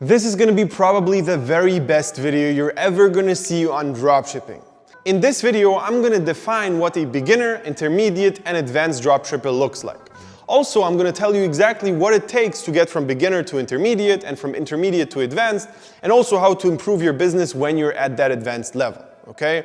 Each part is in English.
This is gonna be probably the very best video you're ever gonna see on dropshipping. In this video, I'm gonna define what a beginner, intermediate, and advanced dropshipper looks like. Also, I'm gonna tell you exactly what it takes to get from beginner to intermediate and from intermediate to advanced, and also how to improve your business when you're at that advanced level, okay?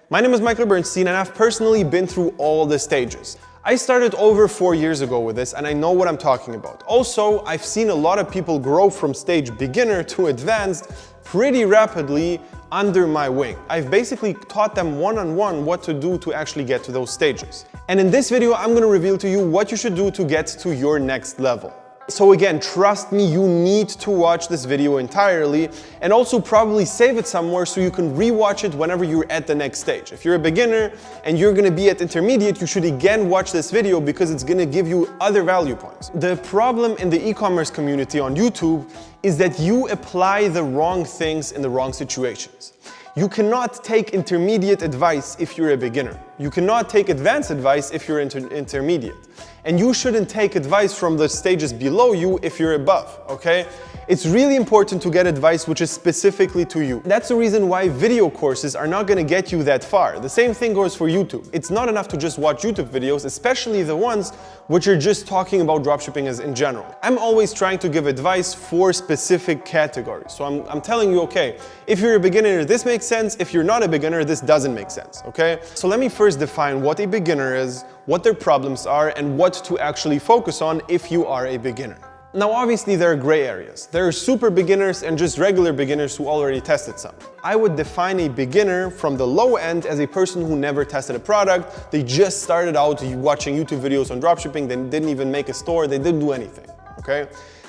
My name is Michael Bernstein, and I've personally been through all the stages. I started over 4 years ago with this, and I know what I'm talking about. Also, I've seen a lot of people grow from stage beginner to advanced pretty rapidly under my wing. I've basically taught them one-on-one what to do to actually get to those stages. And in this video, I'm gonna reveal to you what you should do to get to your next level. So again, trust me, you need to watch this video entirely and also probably save it somewhere so you can rewatch it whenever you're at the next stage. If you're a beginner and you're gonna be at intermediate, you should again watch this video because it's gonna give you other value points. The problem in the e-commerce community on YouTube is that you apply the wrong things in the wrong situations. You cannot take intermediate advice if you're a beginner. You cannot take advanced advice if you're intermediate. And you shouldn't take advice from the stages below you if you're above, okay? It's really important to get advice which is specifically to you. That's the reason why video courses are not gonna get you that far. The same thing goes for YouTube. It's not enough to just watch YouTube videos, especially the ones which are just talking about dropshipping as in general. I'm always trying to give advice for specific categories. So I'm telling you, okay, if you're a beginner, this makes sense. If you're not a beginner, this doesn't make sense, okay? So let me first define what a beginner is, what their problems are, and what to actually focus on if you are a beginner. Now, obviously, there are gray areas. There are super beginners and just regular beginners who already tested some. I would define a beginner from the low end as a person who never tested a product. They just started out watching YouTube videos on dropshipping. They didn't even make a store. They didn't do anything, okay?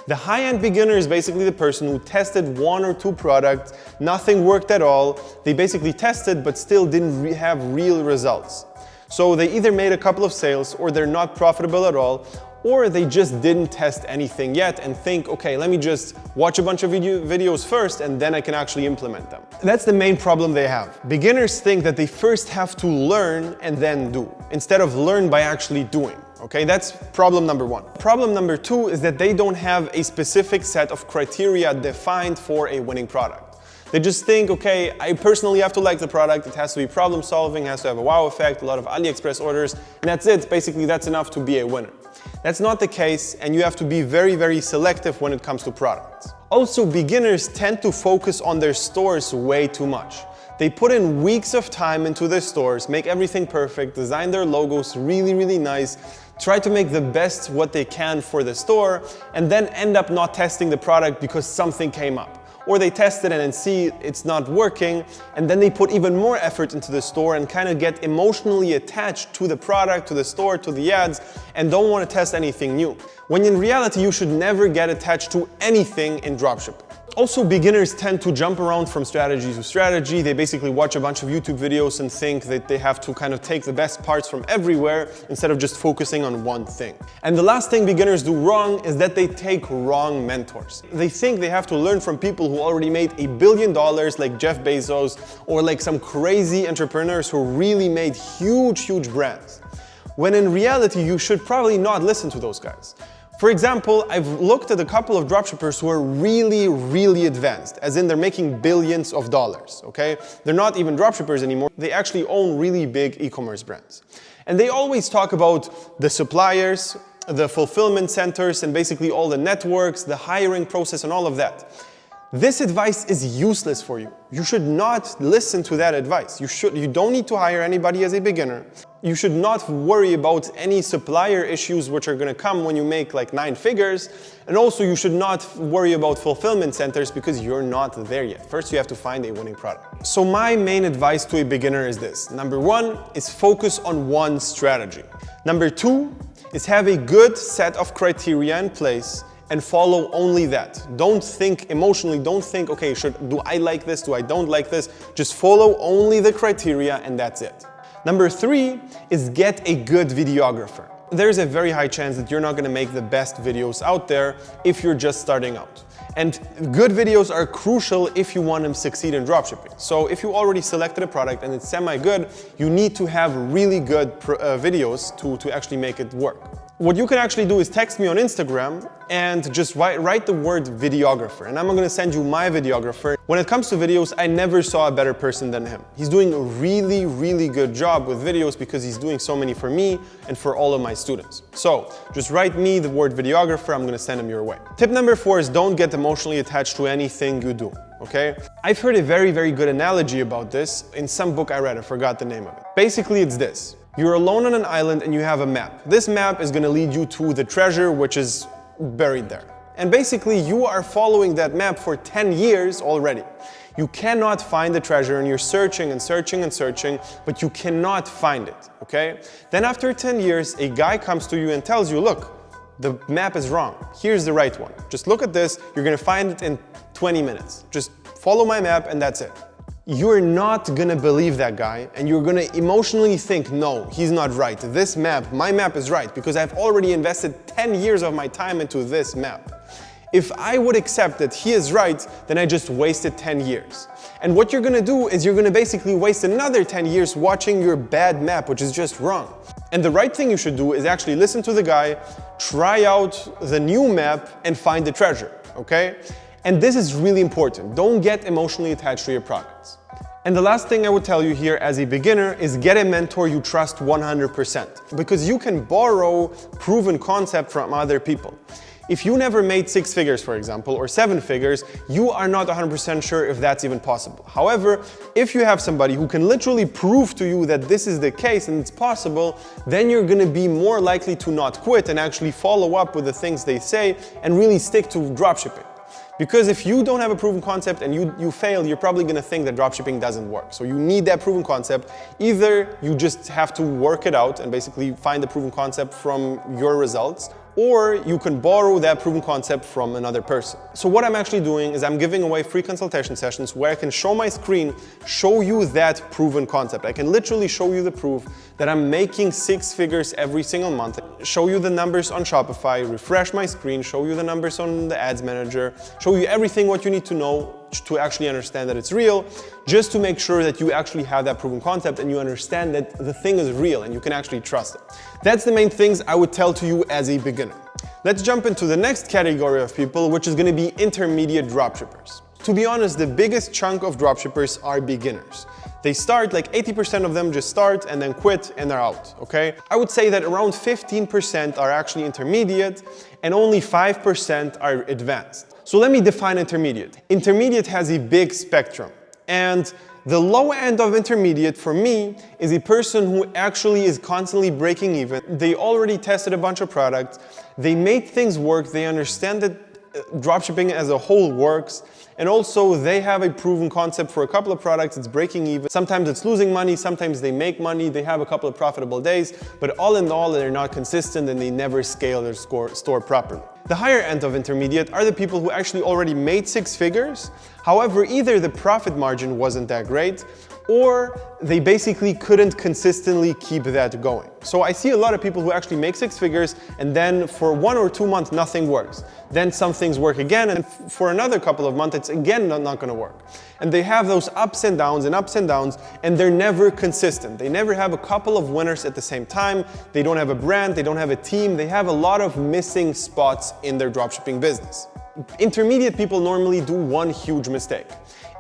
The high-end beginner is basically the person who tested 1 or 2 products, nothing worked at all. They basically tested but still didn't have real results. So they either made a couple of sales or they're not profitable at all, or they just didn't test anything yet and think, okay, let me just watch a bunch of videos first and then I can actually implement them. That's the main problem they have. Beginners think that they first have to learn and then do, instead of learn by actually doing. Okay, that's problem number 1. Problem number 2 is that they don't have a specific set of criteria defined for a winning product. They just think, okay, I personally have to like the product, it has to be problem solving, it has to have a wow effect, a lot of AliExpress orders, and that's it. Basically, that's enough to be a winner. That's not the case, and you have to be very, very selective when it comes to products. Also, beginners tend to focus on their stores way too much. They put in weeks of time into their stores, make everything perfect, design their logos really, really nice, try to make the best what they can for the store, and then end up not testing the product because something came up. Or they test it and then see it's not working, and then they put even more effort into the store and kind of get emotionally attached to the product, to the store, to the ads, and don't want to test anything new. When in reality, you should never get attached to anything in dropshipping. Also, beginners tend to jump around from strategy to strategy. They basically watch a bunch of YouTube videos and think that they have to kind of take the best parts from everywhere instead of just focusing on one thing. And the last thing beginners do wrong is that they take wrong mentors. They think they have to learn from people who already made $1 billion like Jeff Bezos or like some crazy entrepreneurs who really made huge, huge brands. When in reality, you should probably not listen to those guys. For example, I've looked at a couple of dropshippers who are really, really advanced, as in they're making billions of dollars, okay? They're not even dropshippers anymore. They actually own really big e-commerce brands. And they always talk about the suppliers, the fulfillment centers, and basically all the networks, the hiring process, and all of that. This advice is useless for you. You should not listen to that advice. You don't need to hire anybody as a beginner. You should not worry about any supplier issues which are going to come when you make like 9 figures. And also you should not worry about fulfillment centers because you're not there yet. First, you have to find a winning product. So my main advice to a beginner is this. Number 1 is focus on one strategy. Number 2 is have a good set of criteria in place and follow only that. Don't think emotionally, don't think, okay, do I like this, do I don't like this? Just follow only the criteria and that's it. Number 3 is get a good videographer. There's a very high chance that you're not gonna make the best videos out there if you're just starting out. And good videos are crucial if you want to succeed in dropshipping. So if you already selected a product and it's semi-good, you need to have really good videos to actually make it work. What you can actually do is text me on Instagram and just write the word videographer, and I'm gonna send you my videographer. When it comes to videos, I never saw a better person than him. He's doing a really, really good job with videos because he's doing so many for me and for all of my students. So just write me the word videographer, I'm gonna send him your way. Tip number 4 is don't get emotionally attached to anything you do, okay? I've heard a very, very good analogy about this in some book I read, I forgot the name of it. Basically, it's this. You're alone on an island and you have a map. This map is gonna lead you to the treasure which is buried there. And basically you are following that map for 10 years already. You cannot find the treasure and you're searching and searching and searching, but you cannot find it, okay? Then after 10 years, a guy comes to you and tells you, look, the map is wrong. Here's the right one. Just look at this, you're gonna find it in 20 minutes. Just follow my map and that's it. You're not gonna believe that guy and you're gonna emotionally think, no, he's not right. This map, my map is right because I've already invested 10 years of my time into this map. If I would accept that he is right, then I just wasted 10 years. And what you're gonna do is you're gonna basically waste another 10 years watching your bad map, which is just wrong. And the right thing you should do is actually listen to the guy, try out the new map and find the treasure, okay? And this is really important. Don't get emotionally attached to your products. And the last thing I would tell you here as a beginner is get a mentor you trust 100%, because you can borrow proven concept from other people. If you never made 6 figures, for example, or 7 figures, you are not 100% sure if that's even possible. However, if you have somebody who can literally prove to you that this is the case and it's possible, then you're gonna be more likely to not quit and actually follow up with the things they say and really stick to dropshipping. Because if you don't have a proven concept and you fail, you're probably gonna think that dropshipping doesn't work. So you need that proven concept. Either you just have to work it out and basically find the proven concept from your results, or you can borrow that proven concept from another person. So what I'm actually doing is I'm giving away free consultation sessions where I can show my screen, show you that proven concept. I can literally show you the proof that I'm making 6 figures every single month, show you the numbers on Shopify, refresh my screen, show you the numbers on the ads manager, show you everything what you need to know to actually understand that it's real, just to make sure that you actually have that proven concept and you understand that the thing is real and you can actually trust it. That's the main things I would tell to you as a beginner. Let's jump into the next category of people, which is going to be intermediate dropshippers. To be honest, the biggest chunk of dropshippers are beginners. They start, like 80% of them just start and then quit and they're out, okay? I would say that around 15% are actually intermediate and only 5% are advanced. So let me define intermediate. Intermediate has a big spectrum, and the low end of intermediate for me is a person who actually is constantly breaking even. They already tested a bunch of products, they made things work, they understand that dropshipping as a whole works, and also they have a proven concept for a couple of products, it's breaking even. Sometimes it's losing money, sometimes they make money, they have a couple of profitable days, but all in all, they're not consistent and they never scale their store properly. The higher end of intermediate are the people who actually already made 6 figures. However, either the profit margin wasn't that great, or they basically couldn't consistently keep that going. So I see a lot of people who actually make 6 figures and then for 1 or 2 months nothing works. Then some things work again, and for another couple of months it's again not gonna work. And they have those ups and downs, and they're never consistent. They never have a couple of winners at the same time. They don't have a brand, they don't have a team, they have a lot of missing spots in their dropshipping business. Intermediate people normally do one huge mistake.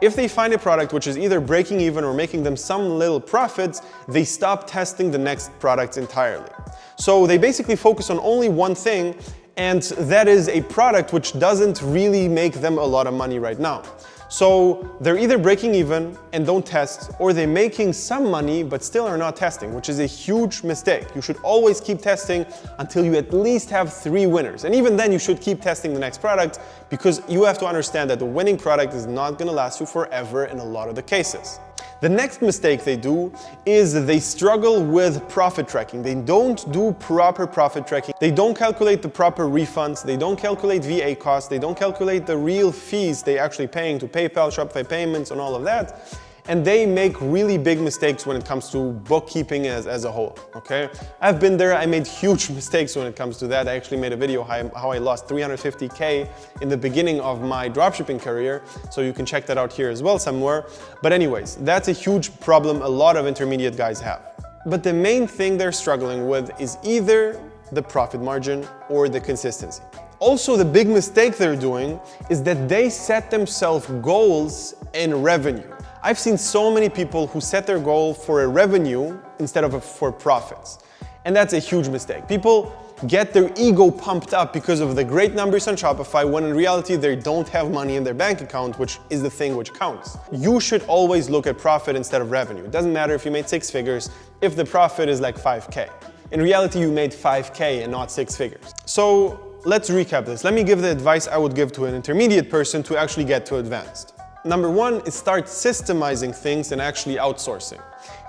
If they find a product which is either breaking even or making them some little profits, they stop testing the next products entirely. So they basically focus on only one thing, and that is a product which doesn't really make them a lot of money right now. So they're either breaking even and don't test, or they're making some money but still are not testing, which is a huge mistake. You should always keep testing until you at least have 3 winners. And even then you should keep testing the next product, because you have to understand that the winning product is not going to last you forever in a lot of the cases. The next mistake they do is they struggle with profit tracking. They don't do proper profit tracking. They don't calculate the proper refunds. They don't calculate VA costs. They don't calculate the real fees they actually paying to PayPal, Shopify payments, and all of that. and they make really big mistakes when it comes to bookkeeping as a whole, okay? I've been there, I made huge mistakes when it comes to that. I actually made a video how I lost 350K in the beginning of my dropshipping career, so you can check that out here as well somewhere. But anyways, that's a huge problem a lot of intermediate guys have. But the main thing they're struggling with is either the profit margin or the consistency. Also, the big mistake they're doing is that they set themselves goals in revenue. I've seen so many people who set their goal for a revenue instead of for profits. And that's a huge mistake. People get their ego pumped up because of the great numbers on Shopify, when in reality they don't have money in their bank account, which is the thing which counts. You should always look at profit instead of revenue. It doesn't matter if you made 6 figures if the profit is like 5K. In reality, you made 5K and not 6 figures. So let's recap this. Let me give the advice I would give to an intermediate person to actually get to advanced. Number 1 is start systemizing things and actually outsourcing.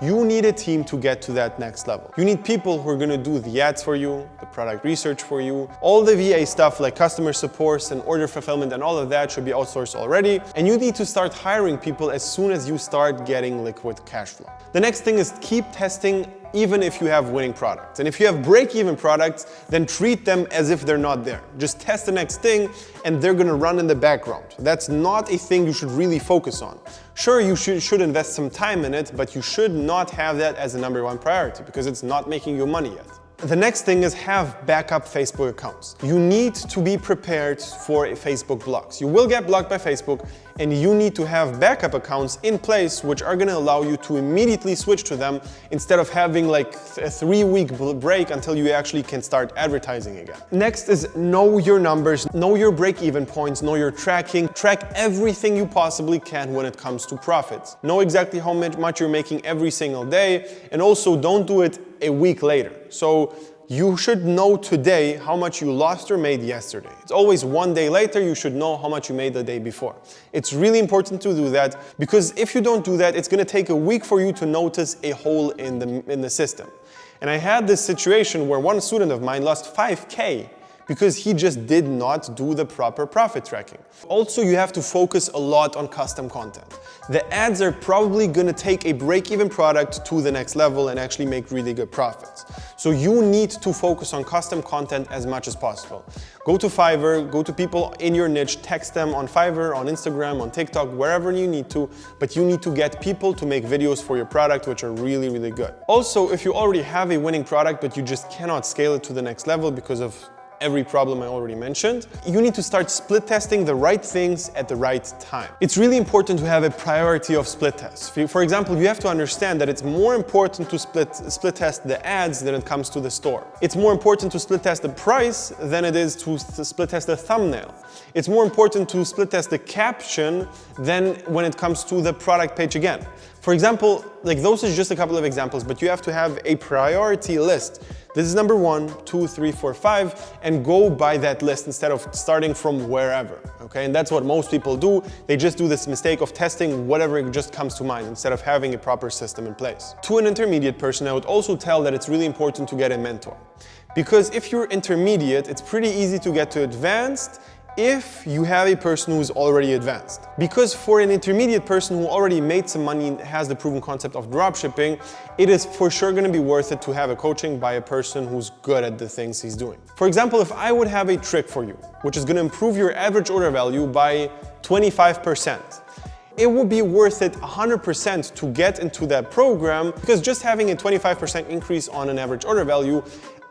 You need a team to get to that next level. You need people who are going to do the ads for you, the product research for you. All the VA stuff like customer support and order fulfillment and all of that should be outsourced already. And you need to start hiring people as soon as you start getting liquid cash flow. The next thing is keep testing even if you have winning products. And if you have break-even products, then treat them as if they're not there. Just test the next thing and they're gonna run in the background. That's not a thing you should really focus on. Sure, you should invest some time in it, but you should not have that as a #1 priority because it's not making you money yet. The next thing is have backup Facebook accounts. You need to be prepared for Facebook blocks. You will get blocked by Facebook, and you need to have backup accounts in place which are gonna allow you to immediately switch to them instead of having like a 3-week break until you actually can start advertising again. Next is know your numbers, know your break-even points, know your tracking, track everything you possibly can when it comes to profits. Know exactly how much you're making every single day, and also don't do it a week later. So you should know today how much you lost or made yesterday. It's always one day later you should know how much you made the day before. It's really important to do that because if you don't do that, it's gonna take a week for you to notice a hole in the system. And I had this situation where one student of mine lost 5K because he just did not do the proper profit tracking. Also, you have to focus a lot on custom content. The ads are probably gonna take a break-even product to the next level and actually make really good profits. So you need to focus on custom content as much as possible. Go to Fiverr, go to people in your niche, text them on Fiverr, on Instagram, on TikTok, wherever you need to, but you need to get people to make videos for your product which are really, really good. Also, if you already have a winning product but you just cannot scale it to the next level because of every problem I already mentioned, you need to start split testing the right things at the right time. It's really important to have a priority of split tests. For example, you have to understand that it's more important to split test the ads than it comes to the store. It's more important to split test the price than it is to split test the thumbnail. It's more important to split test the caption than when it comes to the product page again. For example, like those is just a couple of examples, but you have to have a priority list. This is number 1, 2, 3, 4, 5, and go by that list instead of starting from wherever, okay? And that's what most people do. They just do this mistake of testing whatever just comes to mind instead of having a proper system in place. To an intermediate person, I would also tell that it's really important to get a mentor. Because if you're intermediate, it's pretty easy to get to advanced if you have a person who's already advanced. Because for an intermediate person who already made some money and has the proven concept of dropshipping, it is for sure gonna be worth it to have a coaching by a person who's good at the things he's doing. For example, if I would have a trick for you, which is gonna improve your average order value by 25%, it would be worth it 100% to get into that program, because just having a 25% increase on an average order value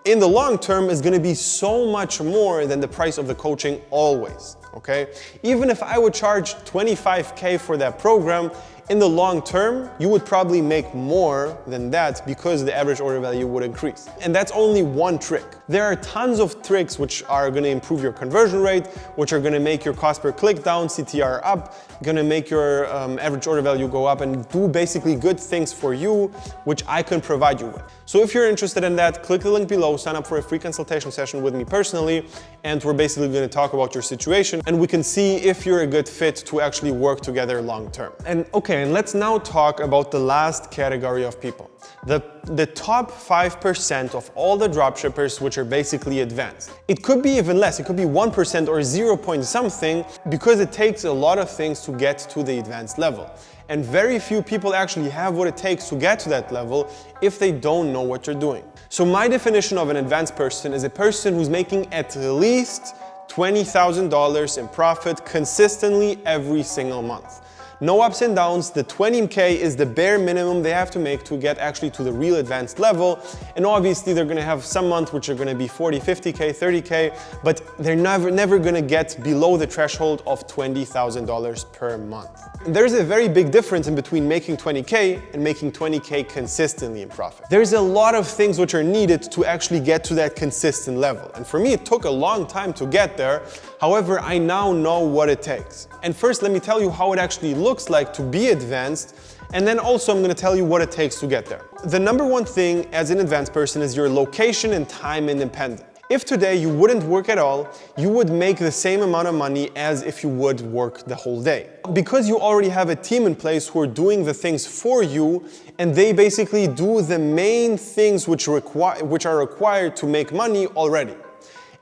in the long term is gonna be so much more than the price of the coaching always, okay? Even if I would charge 25K for that program, in the long term, you would probably make more than that because the average order value would increase. And that's only one trick. There are tons of tricks which are gonna improve your conversion rate, which are gonna make your cost per click down, CTR up, gonna make your average order value go up, and do basically good things for you, which I can provide you with. So if you're interested in that, click the link below, sign up for a free consultation session with me personally, and we're basically gonna talk about your situation, and we can see if you're a good fit to actually work together long term. And okay, and let's now talk about the last category of people. The top 5% of all the dropshippers, which are basically advanced. It could be even less, it could be 1% or 0 point something, because it takes a lot of things to get to the advanced level. And very few people actually have what it takes to get to that level if they don't know what you're doing. So my definition of an advanced person is a person who's making at least $20,000 in profit consistently every single month. No ups and downs. The 20K is the bare minimum they have to make to get actually to the real advanced level. And obviously they're gonna have some months which are gonna be 40, 50K, 30K, but they're never gonna get below the threshold of $20,000 per month. And there's a very big difference in between making 20K and making 20K consistently in profit. There's a lot of things which are needed to actually get to that consistent level. And for me, it took a long time to get there. However, I now know what it takes. And first, let me tell you how it actually looks like to be advanced, and then also I'm going to tell you what it takes to get there. The number one thing as an advanced person is your location and time independent. If today you wouldn't work at all, you would make the same amount of money as if you would work the whole day. Because you already have a team in place who are doing the things for you, and they basically do the main things which are required to make money already.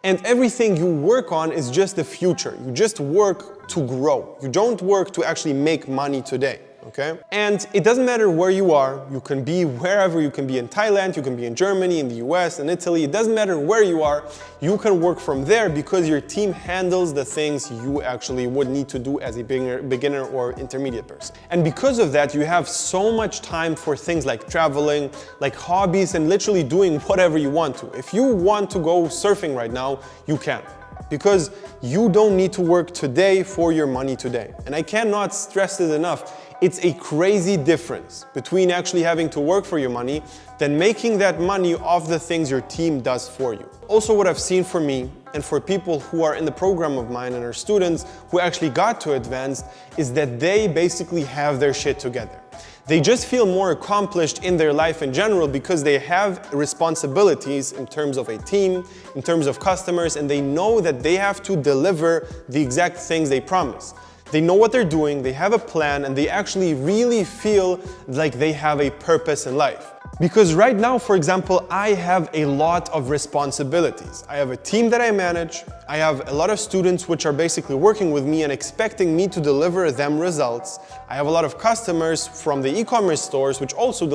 And everything you work on is just the future. You just work to grow. You don't work to actually make money today, okay? And it doesn't matter where you are. You can be wherever. You can be in Thailand, you can be in Germany, in the US, in Italy. It doesn't matter where you are. You can work from there because your team handles the things you actually would need to do as a beginner or intermediate person. And because of that, you have so much time for things like traveling, like hobbies, and literally doing whatever you want to. If you want to go surfing right now, you can. Because you don't need to work today for your money today. And I cannot stress it enough. It's a crazy difference between actually having to work for your money than making that money off the things your team does for you. Also, what I've seen for me and for people who are in the program of mine and are students who actually got to advanced is that they basically have their shit together. They just feel more accomplished in their life in general because they have responsibilities in terms of a team, in terms of customers, and they know that they have to deliver the exact things they promise. They know what they're doing, they have a plan, and they actually really feel like they have a purpose in life. Because right now, for example, I have a lot of responsibilities. I have a team that I manage. I have a lot of students which are basically working with me and expecting me to deliver them results. I have a lot of customers from the e-commerce stores which also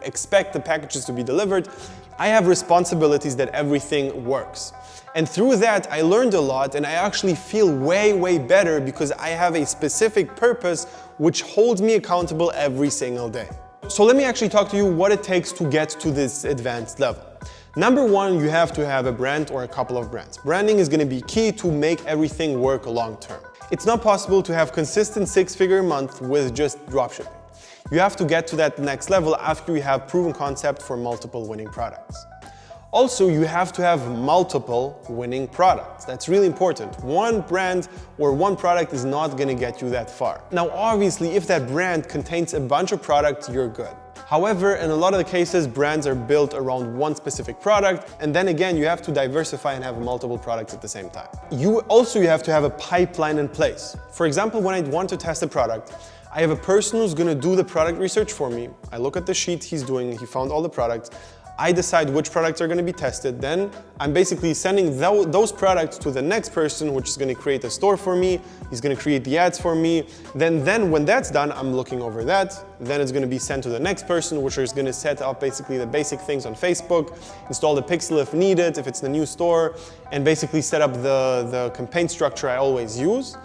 expect the packages to be delivered. I have responsibilities that everything works. And through that, I learned a lot, and I actually feel way better because I have a specific purpose which holds me accountable every single day. So let me actually talk to you what it takes to get to this advanced level. Number one, you have to have a brand or a couple of brands. Branding is going to be key to make everything work long term. It's not possible to have consistent six-figure month with just dropshipping. You have to get to that next level after you have proven concept for multiple winning products. Also, you have to have multiple winning products. That's really important. One brand or one product is not going to get you that far. Now, obviously, if that brand contains a bunch of products, you're good. However, in a lot of the cases, brands are built around one specific product, and then again, you have to diversify and have multiple products at the same time. You have to have a pipeline in place. For example, when I want to test a product, I have a person who's going to do the product research for me. I look at the sheet he's doing, he found all the products. I decide which products are going to be tested. Then I'm basically sending those products to the next person, which is going to create a store for me. He's going to create the ads for me. Then when that's done, I'm looking over that. Then it's going to be sent to the next person, which is going to set up basically the basic things on Facebook, install the pixel if needed, if it's the new store, and basically set up the campaign structure I always use.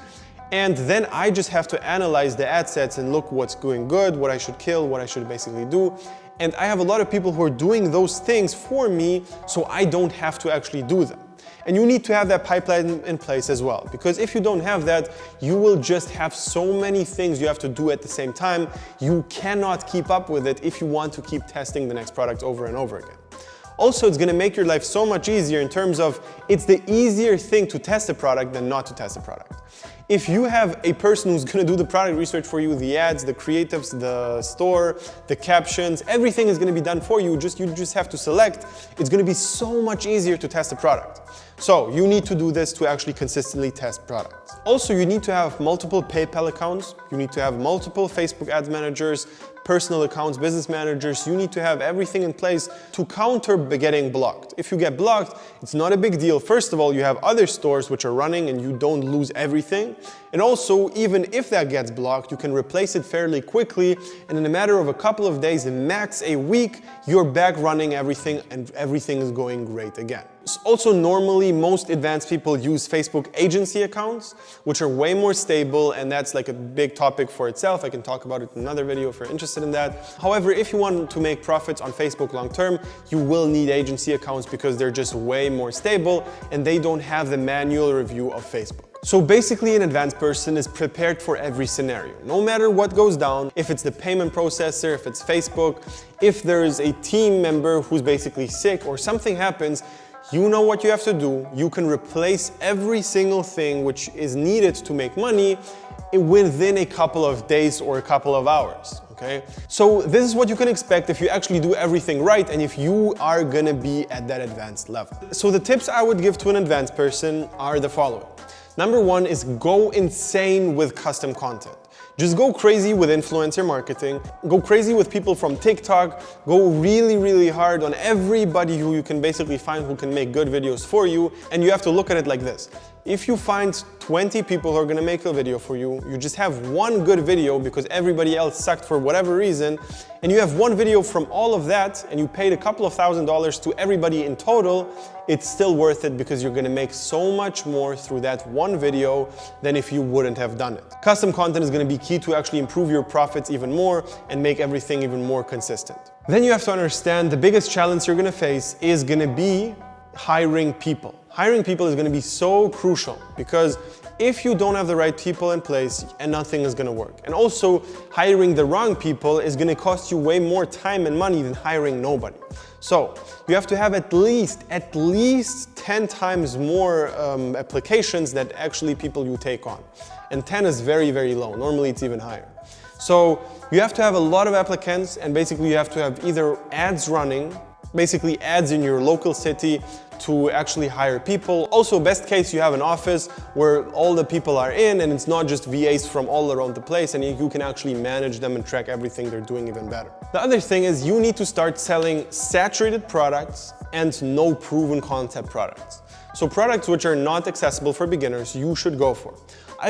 And then I just have to analyze the ad sets and look what's going good, what I should kill, what I should basically do. And I have a lot of people who are doing those things for me, so I don't have to actually do them. And you need to have that pipeline in place as well, because if you don't have that, you will just have so many things you have to do at the same time. You cannot keep up with it if you want to keep testing the next product over and over again. Also, it's going to make your life so much easier in terms of it's the easier thing to test a product than not to test a product. If you have a person who's going to do the product research for you, the ads, the creatives, the store, the captions, everything is going to be done for you. You just have to select. It's going to be so much easier to test a product. So you need to do this to actually consistently test products. Also, you need to have multiple PayPal accounts. You need to have multiple Facebook ads managers, personal accounts, business managers. You need to have everything in place to counter getting blocked. If you get blocked, it's not a big deal. First of all, you have other stores which are running and you don't lose everything. And also, even if that gets blocked, you can replace it fairly quickly. And in a matter of a couple of days, max a week, you're back running everything and everything is going great again. Also, normally, most advanced people use Facebook agency accounts, which are way more stable, and that's like a big topic for itself. I can talk about it in another video if you're interested in that. However, if you want to make profits on Facebook long term, you will need agency accounts because they're just way more stable and they don't have the manual review of Facebook. So basically, an advanced person is prepared for every scenario. No matter what goes down, if it's the payment processor, if it's Facebook, if there is a team member who's basically sick or something happens, you know what you have to do. You can replace every single thing which is needed to make money within a couple of days or a couple of hours. Okay? So this is what you can expect if you actually do everything right and if you are gonna be at that advanced level. So the tips I would give to an advanced person are the following. Number one is go insane with custom content. Just go crazy with influencer marketing, go crazy with people from TikTok, go really hard on everybody who you can basically find who can make good videos for you, and you have to look at it like this. If you find 20 people who are gonna make a video for you, you just have one good video because everybody else sucked for whatever reason, and you have one video from all of that, and you paid a couple of $1,000s to everybody in total, it's still worth it because you're gonna make so much more through that one video than if you wouldn't have done it. Custom content is gonna be key to actually improve your profits even more and make everything even more consistent. Then you have to understand the biggest challenge you're gonna face is gonna be hiring people. Hiring people is gonna be so crucial because if you don't have the right people in place, and nothing is gonna work. And also, hiring the wrong people is gonna cost you way more time and money than hiring nobody. So, you have to have at least 10 times more applications than actually people you take on. And 10 is very low. Normally it's even higher. So, you have to have a lot of applicants, and basically you have to have either ads running, basically ads in your local city to actually hire people. Also, best case, you have an office where all the people are in and it's not just VAs from all around the place and you can actually manage them and track everything they're doing even better. The other thing is you need to start selling saturated products and no proven concept products. So products which are not accessible for beginners, you should go for.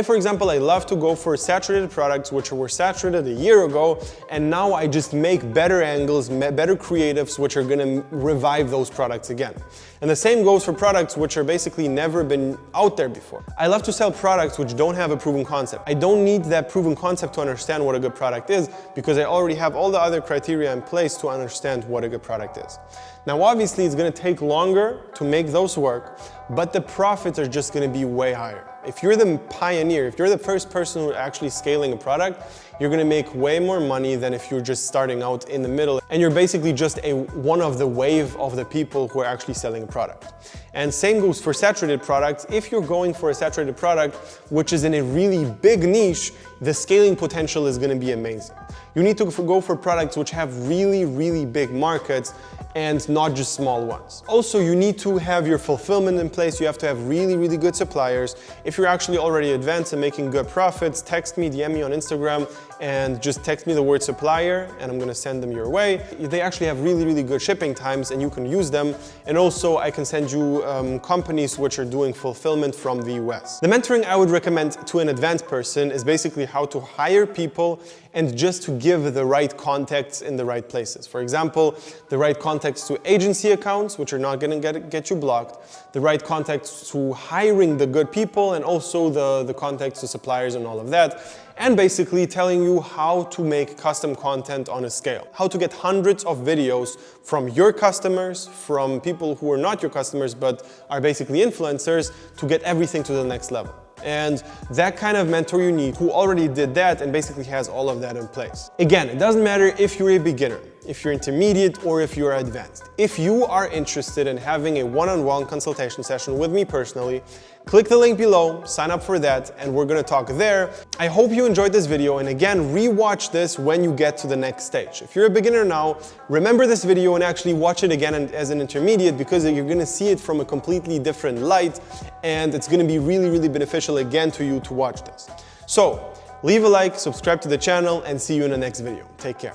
For example, I love to go for saturated products which were saturated a year ago, and now I just make better angles, better creatives which are gonna revive those products again. And the same goes for products which are basically never been out there before. I love to sell products which don't have a proven concept. I don't need that proven concept to understand what a good product is because I already have all the other criteria in place to understand what a good product is. Now, obviously, it's gonna take longer to make those work, but the profits are just gonna be way higher. If you're the pioneer, if you're the first person who's actually scaling a product, you're gonna make way more money than if you're just starting out in the middle and you're basically just one of the wave of the people who are actually selling a product. And same goes for saturated products. If you're going for a saturated product, which is in a really big niche, the scaling potential is gonna be amazing. You need to go for products which have really big markets and not just small ones. Also, you need to have your fulfillment in place. You have to have really good suppliers. If you're actually already advanced and making good profits, text me, DM me on Instagram, and just text me the word supplier and I'm gonna send them your way. They actually have really good shipping times and you can use them. And also I can send you companies which are doing fulfillment from the US. The mentoring I would recommend to an advanced person is basically how to hire people and just to give the right contacts in the right places. For example, the right contacts to agency accounts, which are not gonna get you blocked, the right contacts to hiring the good people, and also the contacts to suppliers and all of that. And basically telling you how to make custom content on a scale. How to get hundreds of videos from your customers, from people who are not your customers but are basically influencers, to get everything to the next level. And that kind of mentor you need who already did that and basically has all of that in place. Again, it doesn't matter if you're a beginner. if you're intermediate, or if you're advanced. If you are interested in having a one-on-one consultation session with me personally, click the link below, sign up for that, and we're gonna talk there. I hope you enjoyed this video, and again, rewatch this when you get to the next stage. If you're a beginner now, remember this video and actually watch it again as an intermediate, because you're gonna see it from a completely different light, and it's gonna be really, really beneficial again to you to watch this. So, leave a like, subscribe to the channel, and see you in the next video. Take care.